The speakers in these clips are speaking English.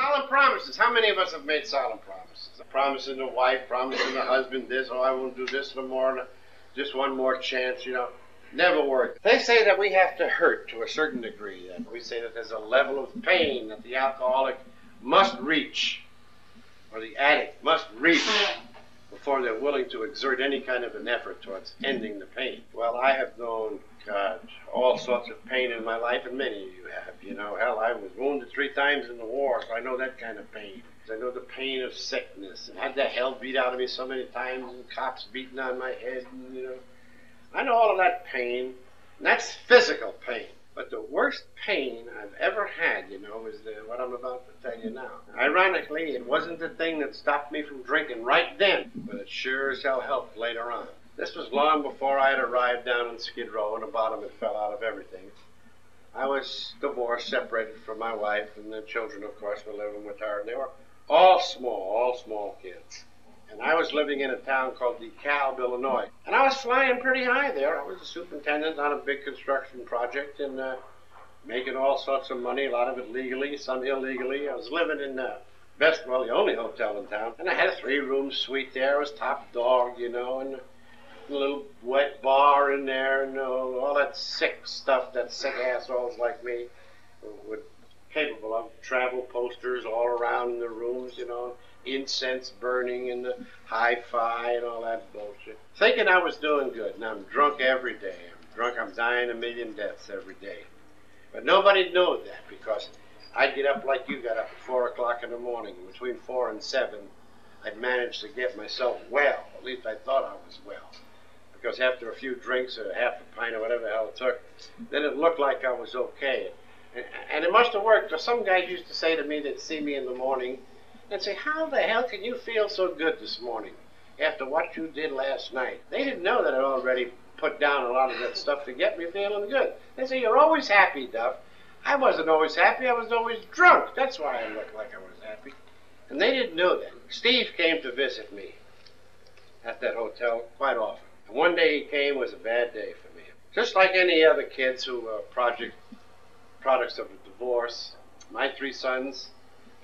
Solemn promises. How many of us have made solemn promises? Promising the wife, promising the husband this, oh, I won't do this no more, just one more chance, you know. Never worked. They say that we have to hurt to a certain degree. That we say that there's a level of pain that the alcoholic must reach, or the addict must reach, before they're willing to exert any kind of an effort towards ending the pain. Well, I have known, God, all sorts of pain in my life, and many of you have. You know, hell, I was wounded 3 times in the war, so I know that kind of pain. I know the pain of sickness, and had the hell beat out of me so many times, and cops beating on my head, and, you know. I know all of that pain, and that's physical pain. But the worst pain I've ever had, you know, is what I'm about to tell you now. Ironically, it wasn't the thing that stopped me from drinking right then, but it sure as hell helped later on. This was long before I had arrived down in Skid Row, and the bottom had fell out of everything. I was divorced, separated from my wife, and the children, of course, were living with her, and they were all small kids. And I was living in a town called DeKalb, Illinois. And I was flying pretty high there. I was a superintendent on a big construction project and making all sorts of money, a lot of it legally, some illegally. I was living in the only hotel in town. And I had a 3-room suite there. I was top dog, you know, and a little wet bar in there and all that sick stuff that sick assholes like me were capable of. Travel posters all around the rooms, you know. Incense burning and the hi-fi and all that bullshit. Thinking I was doing good, and I'm drunk every day. I'm dying a million deaths every day. But nobody knew that because I'd get up like you got up at 4 o'clock in the morning. Between 4 and 7, I'd managed to get myself well. At least I thought I was well. Because after a few drinks or half a pint or whatever the hell it took, then it looked like I was okay. And it must have worked, because some guys used to say to me, they'd see me in the morning, and say, how the hell can you feel so good this morning after what you did last night? They didn't know that I'd already put down a lot of that stuff to get me feeling good. They say, you're always happy, Duff. I wasn't always happy. I was always drunk. That's why I looked like I was happy. And they didn't know that. Steve came to visit me at that hotel quite often. And one day he came was a bad day for me. Just like any other kids who were products of a divorce, my 3 sons,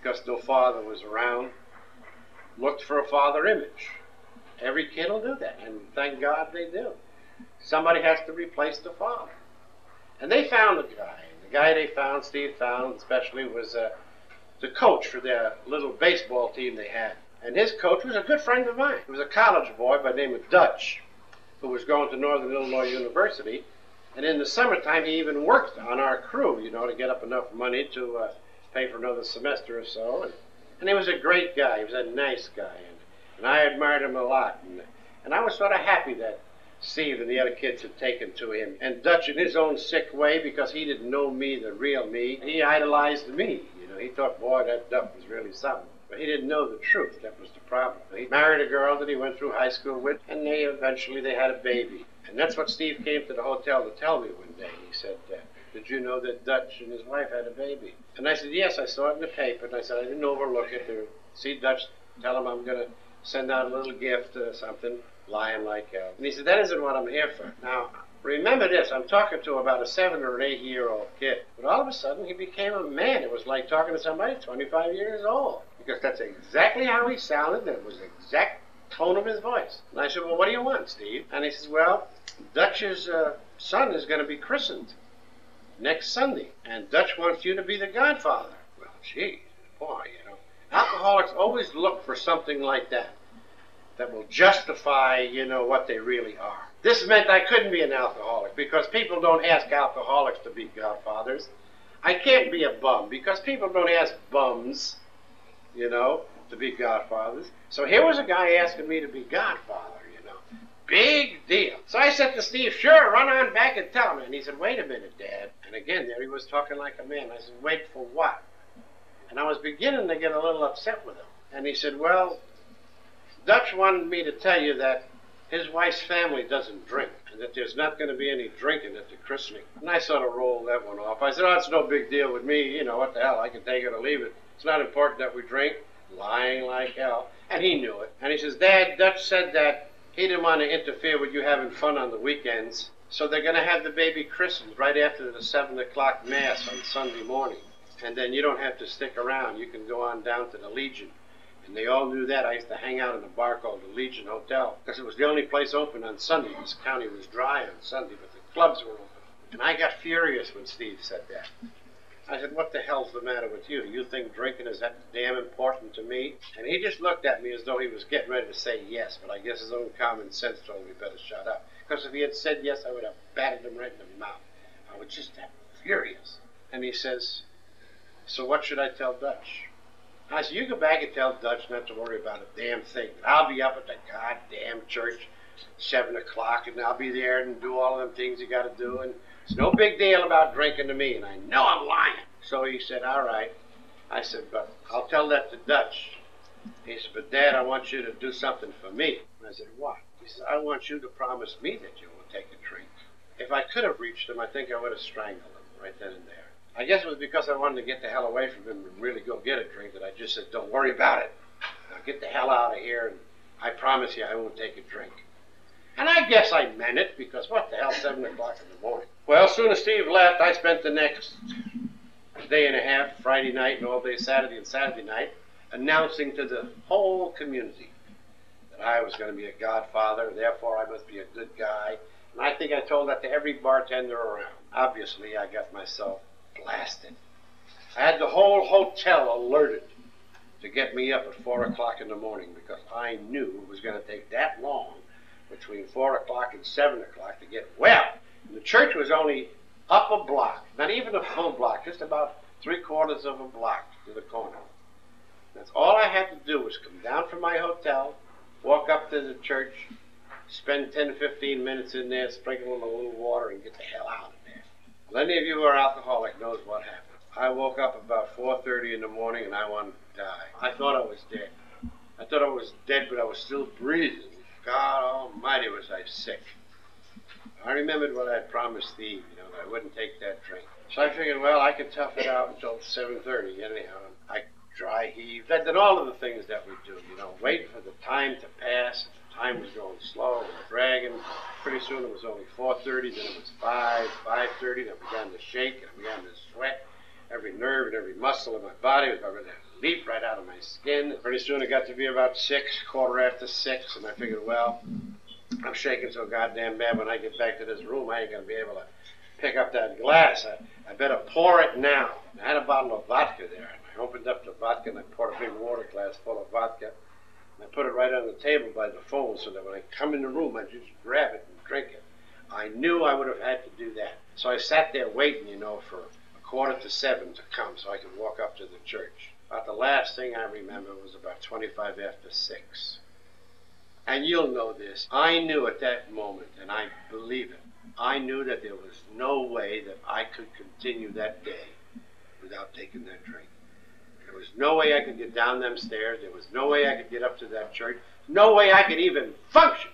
because no father was around, looked for a father image. Every kid will do that, and thank God they do. Somebody has to replace the father. And they found the guy. The guy they found, Steve found especially, was the coach for their little baseball team they had. And his coach was a good friend of mine. He was a college boy by the name of Dutch, who was going to Northern Illinois University. And in the summertime, he even worked on our crew, you know, to get up enough money to pay for another semester or so. And he was a great guy. He was a nice guy. And I admired him a lot. And I was sort of happy that Steve and the other kids had taken to him. And Dutch, in his own sick way, because he didn't know me, the real me, he idolized me. You know, he thought, boy, that Duff was really something. But he didn't know the truth. That was the problem. He married a girl that he went through high school with, and eventually they had a baby. And that's what Steve came to the hotel to tell me one day. He said, did you know that Dutch and his wife had a baby? And I said, yes, I saw it in the paper. And I said, I didn't overlook it. Or see Dutch, tell him I'm going to send out a little gift or something, lying like hell. And he said, that isn't what I'm here for. Now, remember this, I'm talking to about a 7 or 8 year old kid. But all of a sudden, he became a man. It was like talking to somebody 25 years old. Because that's exactly how he sounded, and it was the exact tone of his voice. And I said, well, what do you want, Steve? And he says, well, Dutch's son is going to be christened next Sunday, and Dutch wants you to be the godfather. Well, gee, boy, you know. Alcoholics always look for something like that will justify, you know, what they really are. This meant I couldn't be an alcoholic, because people don't ask alcoholics to be godfathers. I can't be a bum, because people don't ask bums, you know, to be godfathers. So here was a guy asking me to be godfather, you know. Big deal. So I said to Steve, sure, run on back and tell me. And he said, wait a minute, Dad. And again, there he was talking like a man. I said, wait for what? And I was beginning to get a little upset with him. And he said, well, Dutch wanted me to tell you that his wife's family doesn't drink, and that there's not going to be any drinking at the christening. And I sort of rolled that one off. I said, oh, it's no big deal with me. You know, what the hell, I can take it or leave it. It's not important that we drink. Lying like hell. And he knew it. And he says, Dad, Dutch said that he didn't want to interfere with you having fun on the weekends, so they're going to have the baby christened right after the 7 o'clock mass on Sunday morning. And then you don't have to stick around. You can go on down to the Legion. And they all knew that. I used to hang out in a bar called the Legion Hotel because it was the only place open on Sunday. This county was dry on Sunday, but the clubs were open. And I got furious when Steve said that. I said, what the hell's the matter with you? You think drinking is that damn important to me? And he just looked at me as though he was getting ready to say yes, but I guess his own common sense told him he better shut up. Because if he had said yes, I would have batted him right in the mouth. I was just that furious. And he says, so what should I tell Dutch? I said, you go back and tell Dutch not to worry about a damn thing. I'll be up at the goddamn church 7 o'clock, and I'll be there and do all of them things you got to do. And it's no big deal about drinking to me, and I know I'm lying. So he said, all right. I said, but I'll tell that to Dutch. He said, but Dad, I want you to do something for me. I said, what? He said, I want you to promise me that you won't take a drink. If I could have reached him, I think I would have strangled him right then and there. I guess it was because I wanted to get the hell away from him and really go get a drink that I just said, don't worry about it. I'll get the hell out of here, and I promise you I won't take a drink. And I guess I meant it, because what the hell, 7 o'clock in the morning. Well, as soon as Steve left, I spent the next day and a half, Friday night and all day Saturday and Saturday night, announcing to the whole community that I was going to be a godfather, therefore I must be a good guy. And I think I told that to every bartender around. Obviously, I got myself blasted. I had the whole hotel alerted to get me up at 4 o'clock in the morning, because I knew it was going to take that long between 4 o'clock and 7 o'clock to get well. And the church was only up a block, not even a full block, just about 3/4 of a block to the corner. That's all I had to do was come down from my hotel, walk up to the church, spend 10 to 15 minutes in there, sprinkle in a little water, and get the hell out of there. Well, any of you who are alcoholic knows what happened. I woke up about 4:30 in the morning, and I wanted to die. I thought I was dead. I thought I was dead, but I was still breathing. God almighty, was I sick. I remembered what I had promised Steve, that I wouldn't take that drink. So I figured, well, I could tough it out until 7:30 anyhow. I dry heaved. I did all of the things that we do, wait for the time to pass. The time was going slow and dragging. Pretty soon it was only 4:30, then it was 5:30, then I began to shake, and I began to sweat. Every nerve and every muscle in my body was ready to leap right out of my skin. Pretty soon it got to be about 6, 6:15, and I figured, well, I'm shaking so goddamn bad when I get back to this room, I ain't going to be able to pick up that glass. I better pour it now. I had a bottle of vodka there, and I opened up the vodka, and I poured a big water glass full of vodka, and I put it right on the table by the phone so that when I come in the room, I just grab it and drink it. I knew I would have had to do that. So I sat there waiting, for 6:45 to come so I could walk up to the church. About the last thing I remember was about 25 after 6. And you'll know this. I knew at that moment, and I believe it, I knew that there was no way that I could continue that day without taking that drink. There was no way I could get down them stairs. There was no way I could get up to that church. No way I could even function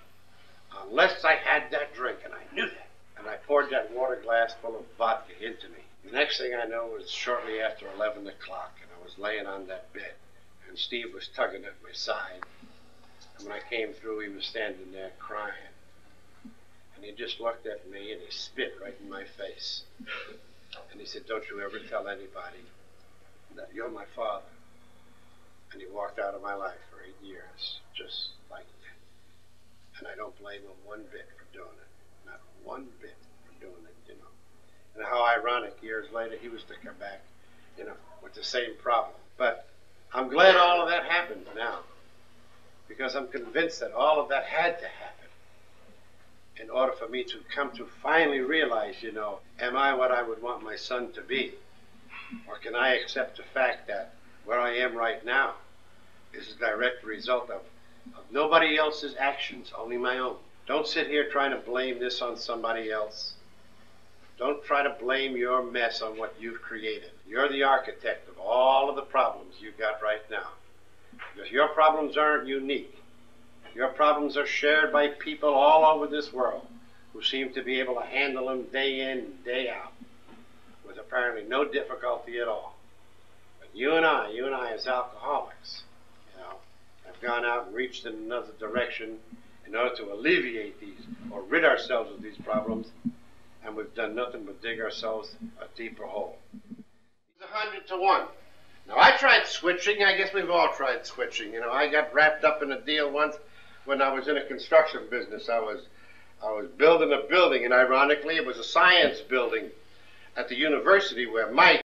unless I had that drink, and I knew that. And I poured that water glass full of vodka into me. The next thing I know was shortly after 11 o'clock, and I was laying on that bed, and Steve was tugging at my side. And when I came through, he was standing there crying. And he just looked at me, and he spit right in my face. And he said, don't you ever tell anybody that you're my father. And he walked out of my life for 8 years, just like that. And I don't blame him one bit for doing it. Not one bit for doing it, And how ironic, years later, he was to come back, with the same problem. But I'm glad all of that happened now, because I'm convinced that all of that had to happen in order for me to come to finally realize, am I what I would want my son to be? Or can I accept the fact that where I am right now is a direct result of nobody else's actions, only my own. Don't sit here trying to blame this on somebody else. Don't try to blame your mess on what you've created. You're the architect of all of the problems you've got right now. Because your problems aren't unique. Your problems are shared by people all over this world who seem to be able to handle them day in and day out with apparently no difficulty at all. But you and I as alcoholics, have gone out and reached in another direction in order to alleviate these or rid ourselves of these problems, and we've done nothing but dig ourselves a deeper hole. Honey, 100 to 1. Now, I tried switching. I guess we've all tried switching. You know, I got wrapped up in a deal once when I was in a construction business. I was building a building, and ironically, it was a science building at the university where Mike